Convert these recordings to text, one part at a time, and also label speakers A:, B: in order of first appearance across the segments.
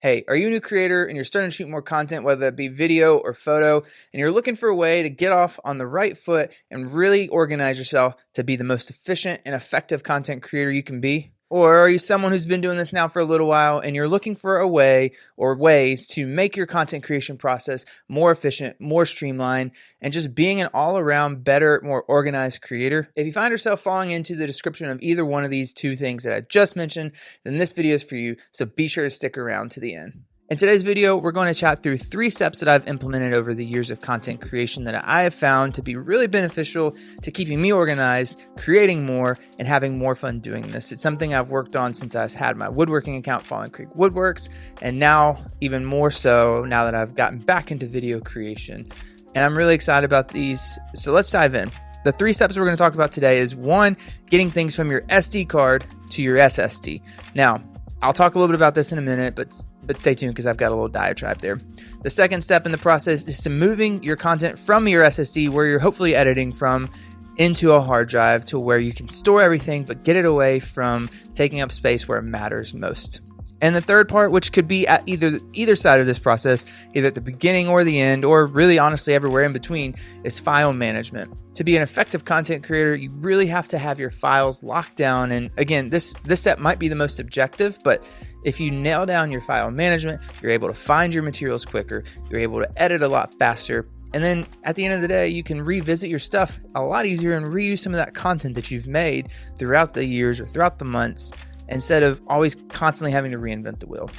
A: Hey, are you a new creator and you're starting to shoot more content, whether it be video or photo, and you're looking for a way to get off on the right foot and really organize yourself to be the most efficient and effective content creator you can be? Or are you someone who's been doing this now for a little while and you're looking for a way or ways to make your content creation process more efficient, more streamlined, and just being an all-around better, more organized creator? If you find yourself falling into the description of either one of these two things that I just mentioned, then this video is for you, so be sure to stick around to the end. In today's video, we're going to chat through 3 steps that I've implemented over the years of content creation that I have found to be really beneficial to keeping me organized, creating more, and having more fun doing this. It's something I've worked on since I had my woodworking account, Fallen Creek Woodworks, and now even more so now that I've gotten back into video creation. And I'm really excited about these, so let's dive in. The 3 steps we're going to talk about today is 1, getting things from your SD card to your SSD. Now, I'll talk a little bit about this in a minute, but stay tuned because I've got a little diatribe there. The second step in the process is to moving your content from your SSD, where you're hopefully editing from, into a hard drive to where you can store everything, but get it away from taking up space where it matters most. And the third part, which could be at either side of this process, either at the beginning or the end, or really honestly everywhere in between, is file management. To be an effective content creator, you really have to have your files locked down. And again, this step might be the most subjective, but if you nail down your file management, you're able to find your materials quicker, you're able to edit a lot faster, and then at the end of the day, you can revisit your stuff a lot easier and reuse some of that content that you've made throughout the years or throughout the months, instead of always constantly having to reinvent the wheel.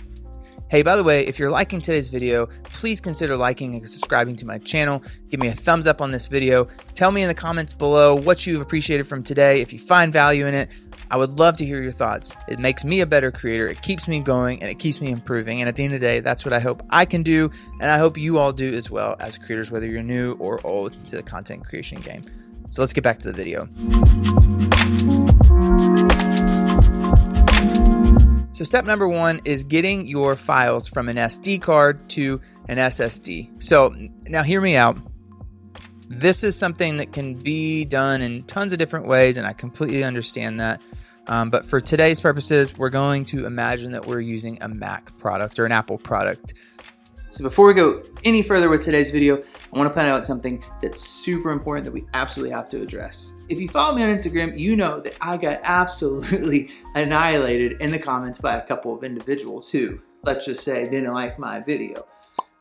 A: Hey, by the way, if you're liking today's video, please consider liking and subscribing to my channel. Give me a thumbs up on this video. Tell me in the comments below what you've appreciated from today. If you find value in it, I would love to hear your thoughts. It makes me a better creator. It keeps me going and it keeps me improving. And at the end of the day, that's what I hope I can do. And I hope you all do as well as creators, whether you're new or old to the content creation game. So let's get back to the video. So step number 1 is getting your files from an SD card to an SSD. So now hear me out. This is something that can be done in tons of different ways, and I completely understand that. But for today's purposes, we're going to imagine that we're using a Mac product or an Apple product. So before we go any further with today's video, I want to point out something that's super important that we absolutely have to address. If you follow me on Instagram, you know that I got absolutely annihilated in the comments by a couple of individuals who, let's just say, didn't like my video.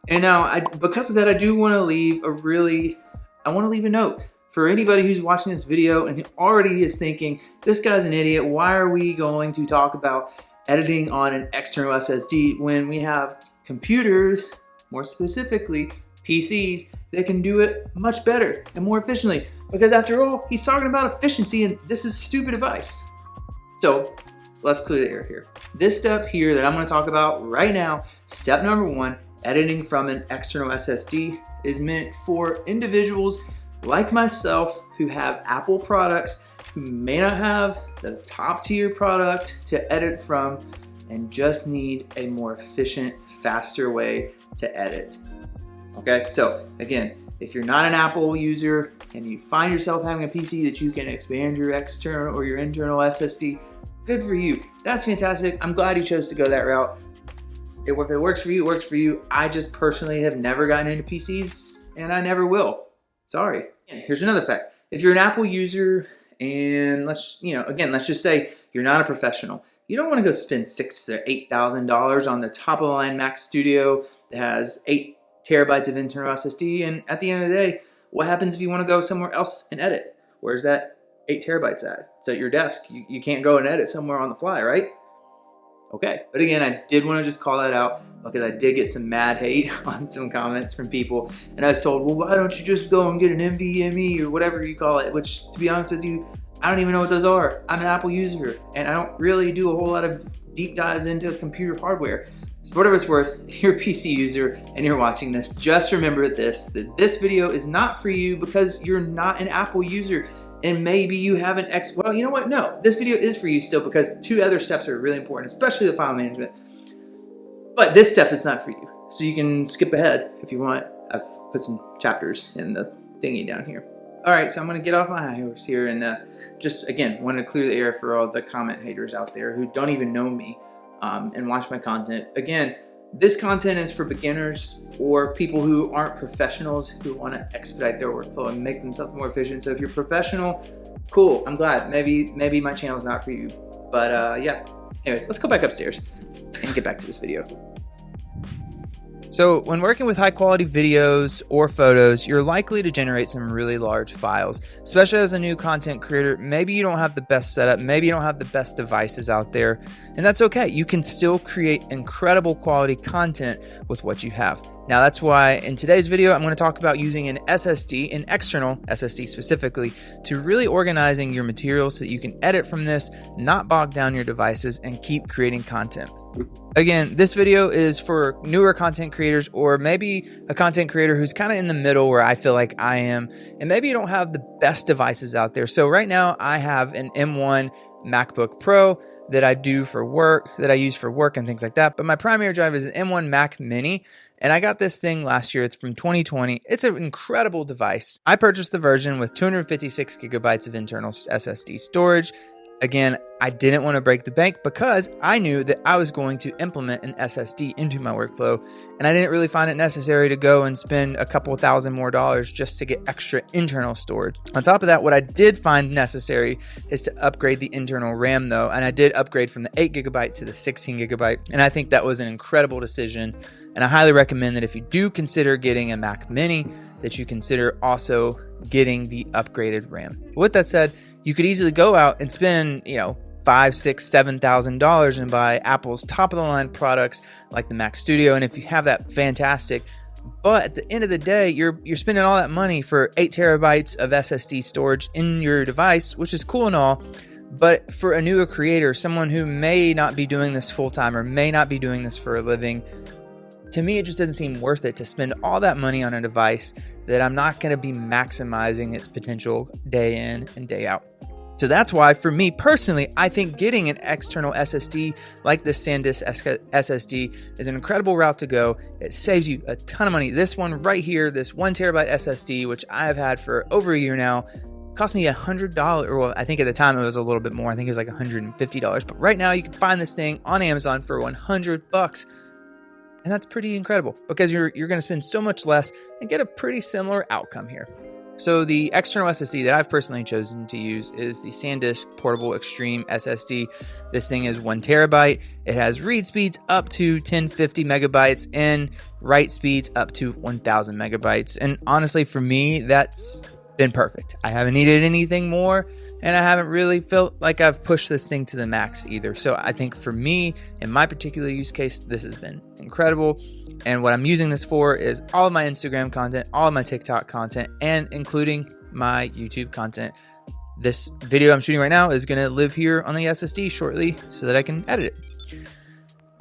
A: And now, because of that, I do want to leave a note for anybody who's watching this video and already is thinking, this guy's an idiot. Why are we going to talk about editing on an external SSD when we have computers, more specifically PCs, that can do it much better and more efficiently? Because after all, he's talking about efficiency and this is stupid advice. So let's clear the air here. This step here that I'm going to talk about right now, step number 1, editing from an external SSD, is meant for individuals like myself who have Apple products, who may not have the top tier product to edit from and just need a more efficient, faster way to edit. Okay, so again, if you're not an Apple user and you find yourself having a PC that you can expand your external or your internal SSD, good for you. That's fantastic. I'm glad you chose to go that route. If it works for you, it works for you. I just personally have never gotten into PCs and I never will. Sorry. Here's another fact. If you're an Apple user and let's just say you're not a professional, you don't want to go spend $6,000 to $8,000 on the top of the line Mac Studio that has 8 terabytes of internal SSD. And at the end of the day, what happens if you want to go somewhere else and edit? Where's that 8 terabytes at? It's at your desk. You can't go and edit somewhere on the fly, right? Okay, but again, I did want to just call that out because I did get some mad hate on some comments from people, and I was told, well, why don't you just go and get an NVMe or whatever you call it, which, to be honest with you, I don't even know what those are. I'm an Apple user, and I don't really do a whole lot of deep dives into computer hardware. So for whatever it's worth, if you're a PC user and you're watching this, just remember this, that this video is not for you because you're not an Apple user. And maybe you have an well, you know what? No, this video is for you still because 2 other steps are really important, especially the file management. But this step is not for you. So you can skip ahead if you want. I've put some chapters in the thingy down here. All right, so I'm gonna get off my high horse here and just, again, want to clear the air for all the comment haters out there who don't even know me and watch my content. Again, This content is for beginners or people who aren't professionals who want to expedite their workflow and make themselves more efficient. So if you're professional, cool, I'm glad. Maybe my channel is not for you. But yeah, anyways, let's go back upstairs and get back to this video. So when working with high quality videos or photos, you're likely to generate some really large files, especially as a new content creator. Maybe you don't have the best setup, maybe you don't have the best devices out there, and that's okay. You can still create incredible quality content with what you have. Now that's why in today's video, I'm going to talk about using an SSD, an external SSD specifically, to really organizing your materials so that you can edit from this, not bog down your devices, and keep creating content. Again, this video is for newer content creators, or maybe a content creator who's kind of in the middle where I feel like I am, and maybe you don't have the best devices out there. So right now I have an M1 MacBook Pro that I do for work, that I use for work and things like that. But my primary drive is an M1 Mac Mini, and I got this thing last year. It's from 2020. It's an incredible device. I purchased the version with 256 gigabytes of internal SSD storage. Again, I didn't want to break the bank because I knew that I was going to implement an SSD into my workflow, and I didn't really find it necessary to go and spend a couple $1,000 more just to get extra internal storage. On top of that, what I did find necessary is to upgrade the internal RAM though, and I did upgrade from the 8 gigabyte to the 16 gigabyte, and I think that was an incredible decision, and I highly recommend that if you do consider getting a Mac Mini, that you consider also getting the upgraded RAM. With that said, you could easily go out and spend, $5,000, $6,000, $7,000 and buy Apple's top of the line products like the Mac Studio. And if you have that, fantastic. But at the end of the day, you're spending all that money for 8 terabytes of SSD storage in your device, which is cool and all. But for a newer creator, someone who may not be doing this full time or may not be doing this for a living, to me, it just doesn't seem worth it to spend all that money on a device that I'm not going to be maximizing its potential day in and day out. So that's why, for me personally, I think getting an external SSD like this SanDisk SSD is an incredible route to go. It saves you a ton of money. This one right here, this 1 terabyte SSD, which I have had for over a year now, cost me $100. Well, I think at the time it was a little bit more. I think it was like $150. But right now you can find this thing on Amazon for $100. And that's pretty incredible because you're going to spend so much less and get a pretty similar outcome here. So the external SSD that I've personally chosen to use is the SanDisk Portable Extreme SSD. This thing is 1 terabyte. It has read speeds up to 1050 megabytes and write speeds up to 1000 megabytes. And honestly, for me, that's been perfect. I haven't needed anything more, and I haven't really felt like I've pushed this thing to the max either. So I think for me, in my particular use case, this has been incredible. And what I'm using this for is all of my Instagram content, all of my TikTok content, and including my YouTube content. This video I'm shooting right now is going to live here on the SSD shortly so that I can edit it.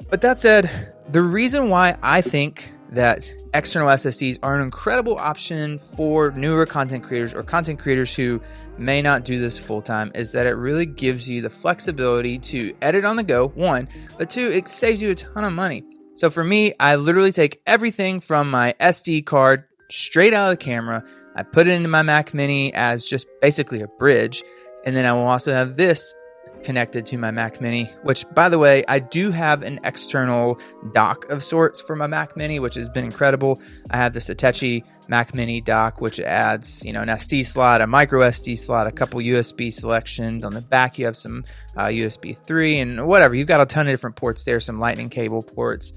A: But that said, the reason why I think that external SSDs are an incredible option for newer content creators or content creators who may not do this full time is that it really gives you the flexibility to edit on the go, one, but two, it saves you a ton of money. So for me, I literally take everything from my SD card straight out of the camera. I put it into my Mac Mini as just basically a bridge. And then I will also have this connected to my Mac Mini, which, by the way, I do have an external dock of sorts for my Mac Mini, which has been incredible. I have this Hitachi Mac Mini dock, which adds, an SD slot, a micro SD slot, a couple USB selections. On the back, you have some USB 3 and whatever. You've got a ton of different ports there, some lightning cable ports.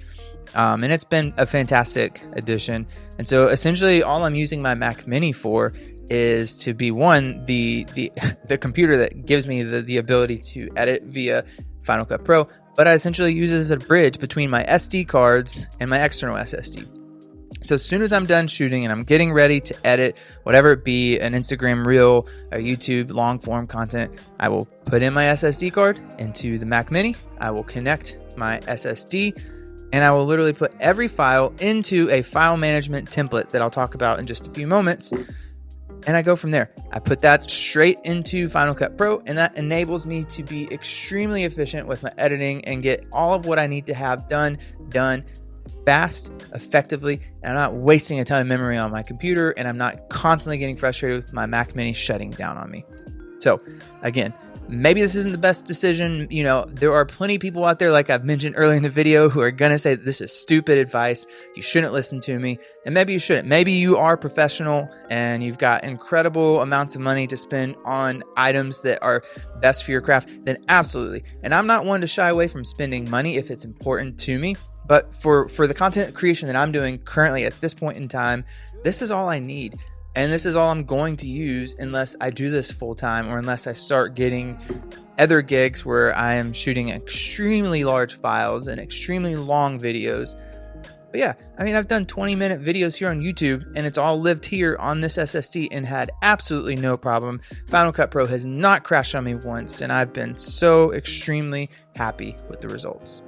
A: And it's been a fantastic addition. And so essentially all I'm using my Mac Mini for is to be the computer that gives me the ability to edit via Final Cut Pro, but I essentially use it as a bridge between my SD cards and my external SSD. So as soon as I'm done shooting and I'm getting ready to edit, whatever it be, an Instagram reel, or YouTube long form content, I will put in my SSD card into the Mac Mini. I will connect my SSD, and I will literally put every file into a file management template that I'll talk about in just a few moments. And I go from there. I put that straight into Final Cut Pro, and that enables me to be extremely efficient with my editing and get all of what I need to have done fast, effectively, and I'm not wasting a ton of memory on my computer, and I'm not constantly getting frustrated with my Mac Mini shutting down on me. So again, maybe this isn't the best decision. You know, there are plenty of people out there, like I've mentioned earlier in the video, who are going to say this is stupid advice. You shouldn't listen to me. And maybe you shouldn't. Maybe you are professional and you've got incredible amounts of money to spend on items that are best for your craft. Then absolutely. And I'm not one to shy away from spending money if it's important to me. But for the content creation that I'm doing currently at this point in time, this is all I need. And this is all I'm going to use unless I do this full time, or unless I start getting other gigs where I am shooting extremely large files and extremely long videos. But yeah, I mean, I've done 20-minute videos here on YouTube, and it's all lived here on this SSD and had absolutely no problem. Final Cut Pro has not crashed on me once, and I've been so extremely happy with the results.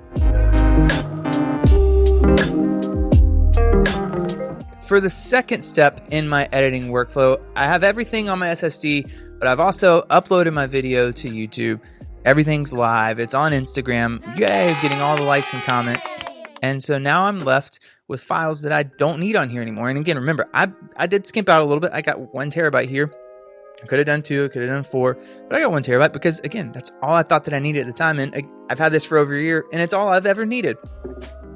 A: For the second step in my editing workflow, I have everything on my SSD, but I've also uploaded my video to YouTube. Everything's live. It's on Instagram. Yay, getting all the likes and comments. And so now I'm left with files that I don't need on here anymore. And again, remember, I did skimp out a little bit. I got 1 terabyte here. I could have done 2, I could have done 4, but I got 1 terabyte because, again, that's all I thought that I needed at the time. And I've had this for over a year, and it's all I've ever needed.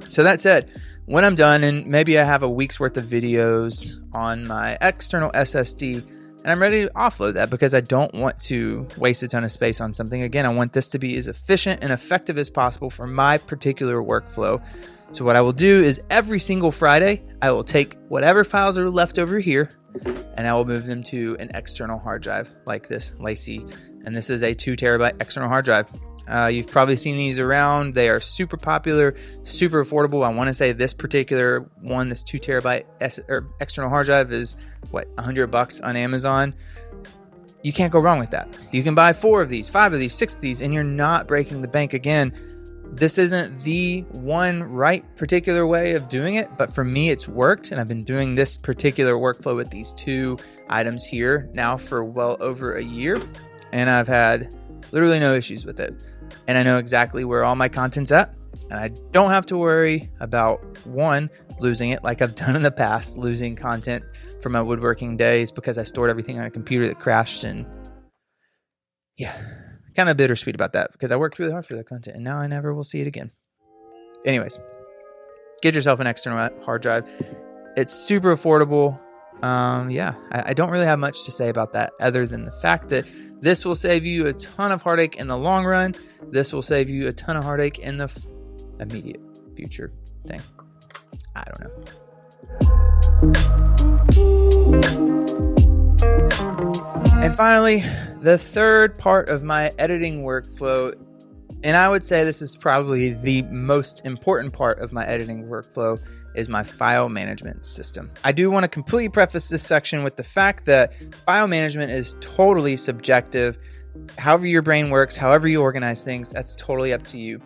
A: So that said, when I'm done, and maybe I have a week's worth of videos on my external SSD, and I'm ready to offload that because I don't want to waste a ton of space on something. Again, I want this to be as efficient and effective as possible for my particular workflow. So what I will do is every single Friday, I will take whatever files are left over here, and I will move them to an external hard drive like this Lacy. And this is a 2 terabyte external hard drive. You've probably seen these around. They are super popular, super affordable. I want to say this particular one, this 2 terabyte external hard drive, is what, $100 on Amazon. You can't go wrong with that. You can buy 4 of these, 5 of these, 6 of these, and you're not breaking the bank. Again, this isn't the one right particular way of doing it, but for me, it's worked. And I've been doing this particular workflow with these 2 items here now for well over a year. And I've had literally no issues with it. And I know exactly where all my content's at. And I don't have to worry about, one, losing it like I've done in the past, losing content from my woodworking days because I stored everything on a computer that crashed. And yeah, kind of bittersweet about that because I worked really hard for that content and now I never will see it again. Anyways, get yourself an external hard drive. It's super affordable. I don't really have much to say about that other than the fact that this will save you a ton of heartache in the long run. This will save you a ton of heartache in the immediate future thing. I don't know. And finally, the third part of my editing workflow, and I would say this is probably the most important part of my editing workflow, is my file management system. I do want to completely preface this section with the fact that file management is totally subjective. However your brain works, however you organize things, that's totally up to you.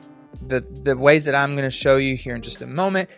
A: The ways that I'm going to show you here in just a moment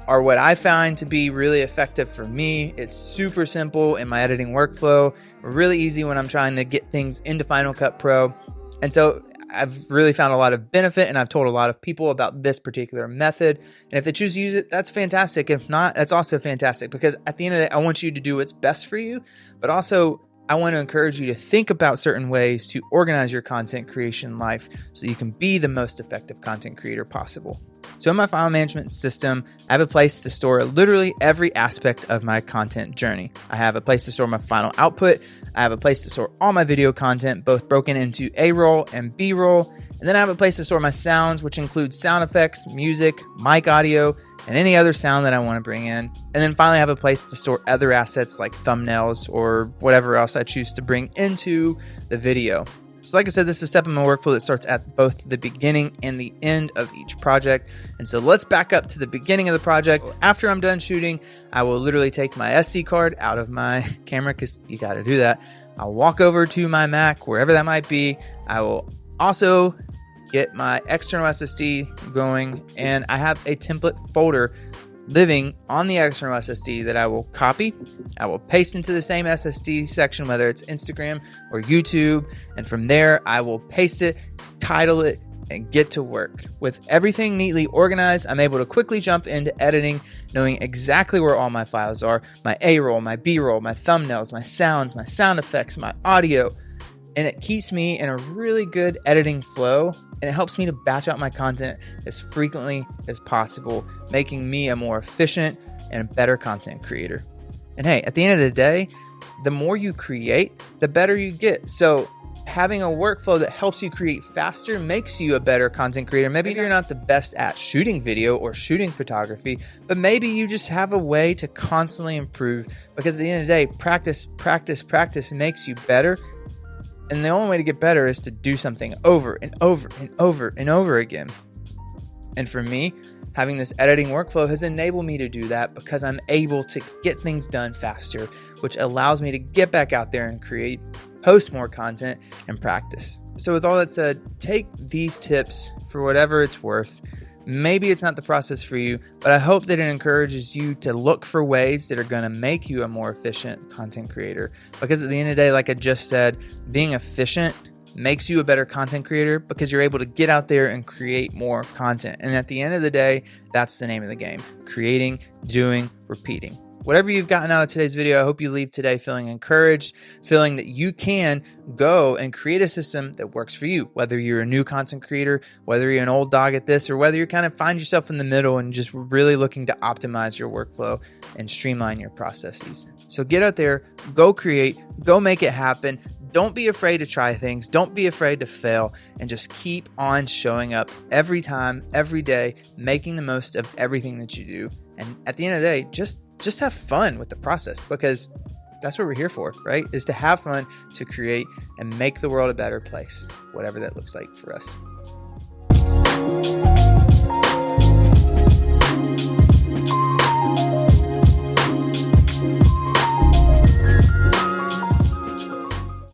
A: are what I find to be really effective for me. It's super simple in my editing workflow, really easy when I'm trying to get things into Final Cut Pro. And so I've really found a lot of benefit, and I've told a lot of people about this particular method. And if they choose to use it, that's fantastic. If not, that's also fantastic, because at the end of the day, I want you to do what's best for you, but also I want to encourage you to think about certain ways to organize your content creation life so you can be the most effective content creator possible. So in my file management system, I have a place to store literally every aspect of my content journey. I have a place to store my final output. I have a place to store all my video content, both broken into A-roll and B-roll. And then I have a place to store my sounds, which includes sound effects, music, mic audio, and any other sound that I want to bring in. And then finally, I have a place to store other assets like thumbnails or whatever else I choose to bring into the video. So like I said, this is a step in my workflow that starts at both the beginning and the end of each project. And so let's back up to the beginning of the project. After I'm done shooting, I will literally take my SD card out of my camera, because you got to do that. I'll walk over to my Mac, wherever that might be. I will also get my external SSD going, and I have a template folder living on the external SSD that I will copy. I will paste into the same SSD section, whether it's Instagram or YouTube, and from there I will paste it, title it, and get to work. With everything neatly organized, I'm able to quickly jump into editing, knowing exactly where all my files are, my A-roll, my B-roll, my thumbnails, my sounds, my sound effects, my audio. And it keeps me in a really good editing flow, and it helps me to batch out my content as frequently as possible, making me a more efficient and better content creator. And hey, at the end of the day, the more you create, the better you get. So having a workflow that helps you create faster makes you a better content creator. Maybe you're not the best at shooting video or shooting photography, but maybe you just have a way to constantly improve, because at the end of the day, practice makes you better. And the only way to get better is to do something over and over and over and over again. And for me, having this editing workflow has enabled me to do that, because I'm able to get things done faster, which allows me to get back out there and create, post more content, and practice. So with all that said, take these tips for whatever it's worth. Maybe it's not the process for you, but I hope that it encourages you to look for ways that are going to make you a more efficient content creator. Because at the end of the day, like I just said, being efficient makes you a better content creator, because you're able to get out there and create more content. And at the end of the day, that's the name of the game: creating, doing, repeating. Whatever you've gotten out of today's video, I hope you leave today feeling encouraged, feeling that you can go and create a system that works for you, whether you're a new content creator, whether you're an old dog at this, or whether you kind of find yourself in the middle and just really looking to optimize your workflow and streamline your processes. So get out there, go create, go make it happen. Don't be afraid to try things. Don't be afraid to fail, and just keep on showing up every time, every day, making the most of everything that you do. And at the end of the day, just have fun with the process, because that's what we're here for, right? Is to have fun, to create, and make the world a better place, whatever that looks like for us.